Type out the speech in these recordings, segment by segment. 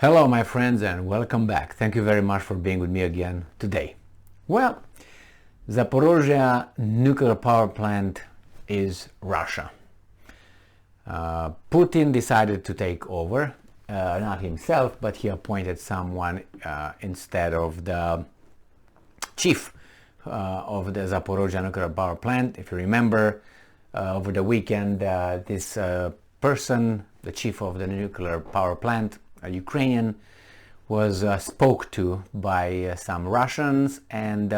Hello my friends and welcome back. Thank you very much for being with me again today. Well, Zaporizhzhya Nuclear Power Plant is Russia. Putin decided to take over, not himself, but he appointed someone instead of the chief of the Zaporizhzhya Nuclear Power Plant. If you remember, over the weekend, this person, the chief of the nuclear power plant, a Ukrainian, was spoke to by some Russians and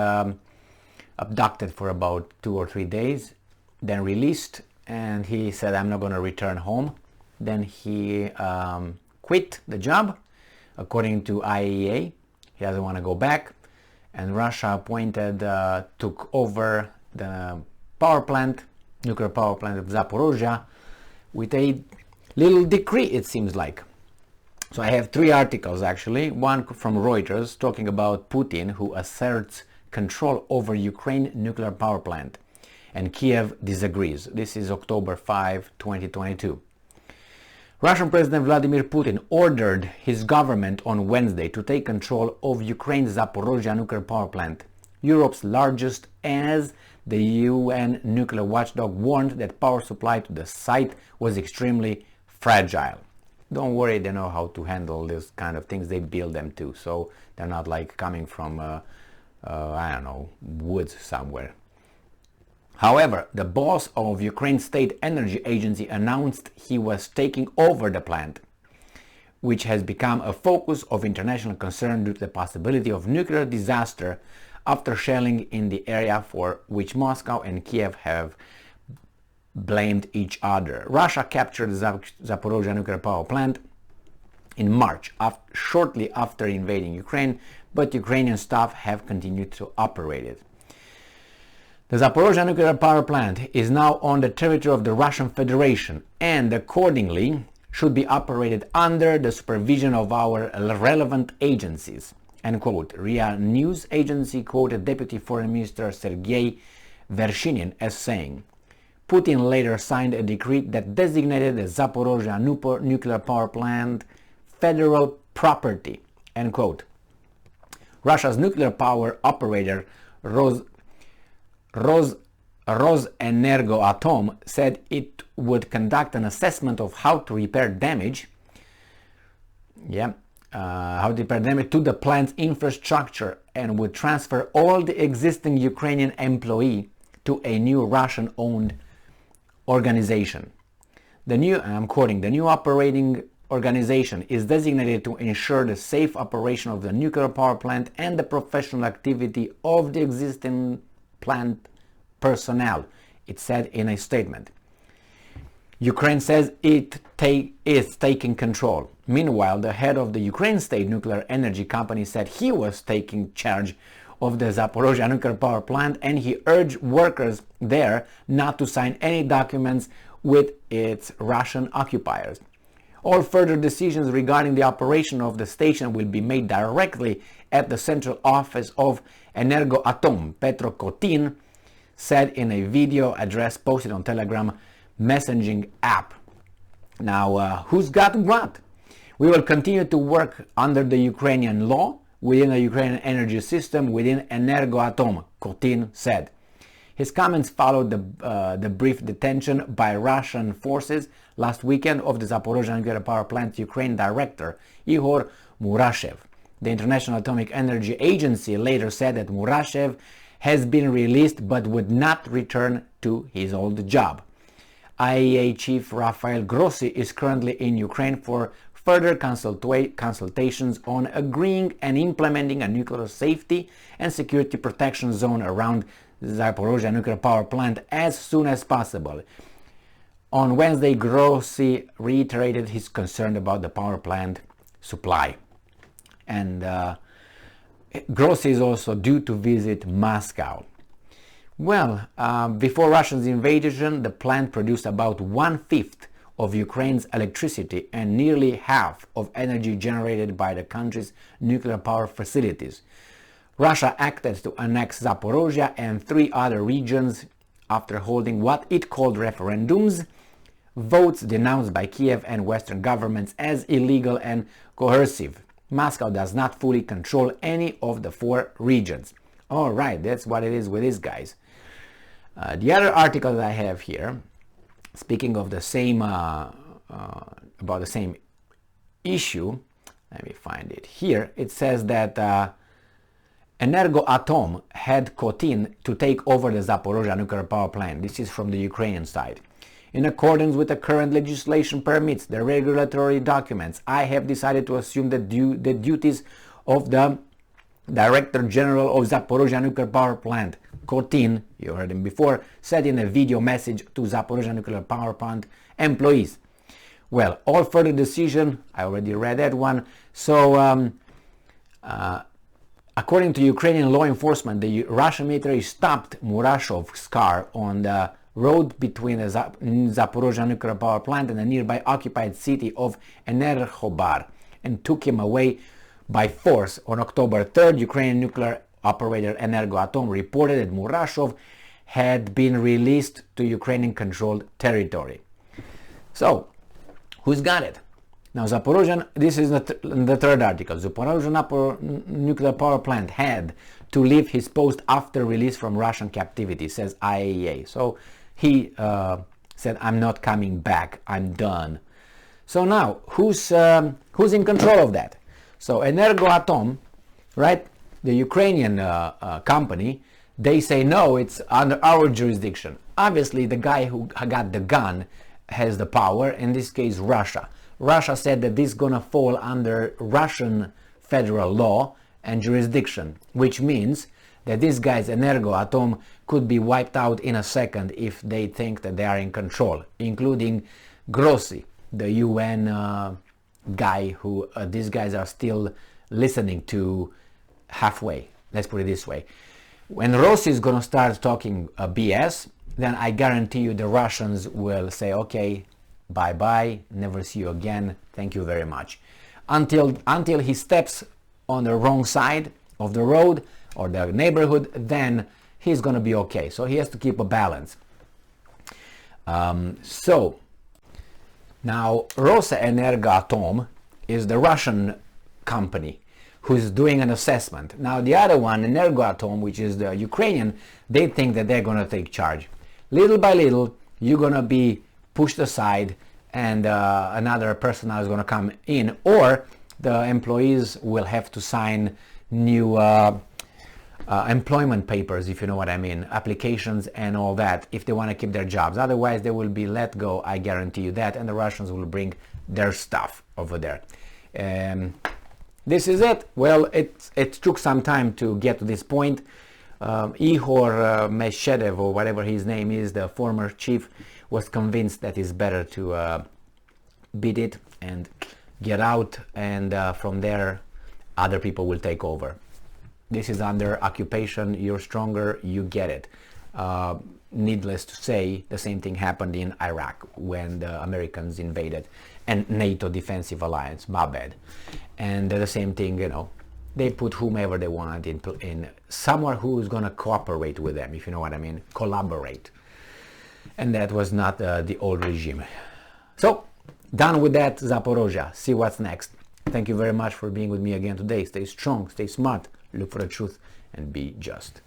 abducted for about 2 or 3 days, then released, and he said, I'm not going to return home. Then he quit the job. According to IAEA, he doesn't want to go back, and Russia took over the power plant, nuclear power plant of Zaporizhzhya, with a little decree, it seems like. So I have 3 articles actually, one from Reuters talking about Putin, who asserts control over Ukraine nuclear power plant, and Kiev disagrees. This is October 5, 2022. Russian President Vladimir Putin ordered his government on Wednesday to take control of Ukraine's Zaporizhzhya nuclear power plant, Europe's largest, as the UN nuclear watchdog warned that power supply to the site was extremely fragile. Don't worry, they know how to handle this kind of things. They build them too, so they're not like coming from, I don't know, woods somewhere. However, the boss of Ukraine's state energy agency announced he was taking over the plant, which has become a focus of international concern due to the possibility of nuclear disaster after shelling in the area, for which Moscow and Kiev have blamed each other. Russia captured the Zaporizhzhya nuclear power plant in March, shortly after invading Ukraine, but Ukrainian staff have continued to operate it. The Zaporizhzhya nuclear power plant is now on the territory of the Russian Federation and accordingly should be operated under the supervision of our relevant agencies. End quote. RIA News Agency quoted Deputy Foreign Minister Sergei Vershinin as saying, Putin later signed a decree that designated the Zaporizhzhya nuclear power plant federal property. End quote. Russia's nuclear power operator Rosenergoatom said it would conduct an assessment of how to repair damage to the plant's infrastructure and would transfer all the existing Ukrainian employees to a new Russian-owned organization. I'm quoting, the new operating organization is designated to ensure the safe operation of the nuclear power plant and the professional activity of the existing plant personnel, it said in a statement. Ukraine says it is taking control. Meanwhile, the head of the Ukraine State Nuclear Energy Company said he was taking charge of the Zaporizhzhya nuclear power plant, and he urged workers there not to sign any documents with its Russian occupiers. All further decisions regarding the operation of the station will be made directly at the central office of Energoatom, Petro Kotin said in a video address posted on Telegram messaging app. Now, who's got what? We will continue to work under the Ukrainian law, within the Ukrainian energy system, within Energoatom, Kotin said. His comments followed the brief detention by Russian forces last weekend of the Zaporizhzhya nuclear power plant Ukraine director, Ihor Murashev. The International Atomic Energy Agency later said that Murashev has been released but would not return to his old job. IAEA Chief Rafael Grossi is currently in Ukraine for further consultations on agreeing and implementing a nuclear safety and security protection zone around the Zaporizhzhya nuclear power plant as soon as possible. On Wednesday, Grossi reiterated his concern about the power plant supply. And Grossi is also due to visit Moscow. Well, before Russia's invasion, the plant produced about 1/5 of Ukraine's electricity and nearly half of energy generated by the country's nuclear power facilities. Russia acted to annex Zaporizhzhya and 3 other regions after holding what it called referendums votes denounced by Kiev and Western governments as illegal and coercive. Moscow does not fully control any of the 4 regions. All right, that's what it is with these guys. The other article that I have here, speaking of the same about the same issue, let me find it here. It says that Energoatom had Putin to take over the Zaporizhzhya Nuclear Power Plant. This is from the Ukrainian side. In accordance with the current legislation permits, the regulatory documents, I have decided to assume the duties of the Director General of Zaporizhzhya Nuclear Power Plant. Putin, you heard him before, said in a video message to Zaporizhzhya Nuclear Power Plant employees. Well, all further decision, I already read that one. So, according to Ukrainian law enforcement, the Russian military stopped Murashov's car on the road between the Zaporizhzhya Nuclear Power Plant and the nearby occupied city of Enerhobar and took him away by force. On October 3rd, Ukrainian nuclear operator Energoatom reported that Murashov had been released to Ukrainian-controlled territory. So, who's got it? Now, Zaporizhzhya, this is the third article. Zaporizhzhya Nuclear Power Plant had to leave his post after release from Russian captivity, says IAEA. So he said, I'm not coming back, I'm done. So now, who's in control of that? So Energoatom, right, the Ukrainian company, they say, no, it's under our jurisdiction. Obviously, the guy who got the gun has the power, in this case, Russia. Russia said that this is going to fall under Russian federal law and jurisdiction, which means that these guys, Energoatom, could be wiped out in a second if they think that they are in control, including Grossi, the UN guy who these guys are still listening to halfway. Let's put it this way. When Rossi is going to start talking BS, then I guarantee you the Russians will say, okay, bye-bye, never see you again, thank you very much. Until he steps on the wrong side of the road or the neighborhood, then he's going to be okay. So he has to keep a balance. So now Rosenergoatom is the Russian company who's doing an assessment. Now the other one, Energoatom, which is the Ukrainian, they think that they're going to take charge. Little by little, you're going to be pushed aside and another personnel is going to come in, or the employees will have to sign new employment papers, if you know what I mean, applications and all that, if they want to keep their jobs. Otherwise, they will be let go, I guarantee you that, and the Russians will bring their stuff over there. This is it. Well, it took some time to get to this point. Ihor Meshedev, or whatever his name is, the former chief, was convinced that it's better to beat it and get out, and from there other people will take over. This is under occupation, you're stronger, you get it. Needless to say, the same thing happened in Iraq when the Americans invaded, and NATO defensive alliance, my bad. And the same thing, you know, they put whomever they wanted in someone who is going to cooperate with them, if you know what I mean, collaborate. And that was not the old regime. So, done with that, Zaporizhzhya. See what's next. Thank you very much for being with me again today. Stay strong, stay smart, look for the truth, and be just.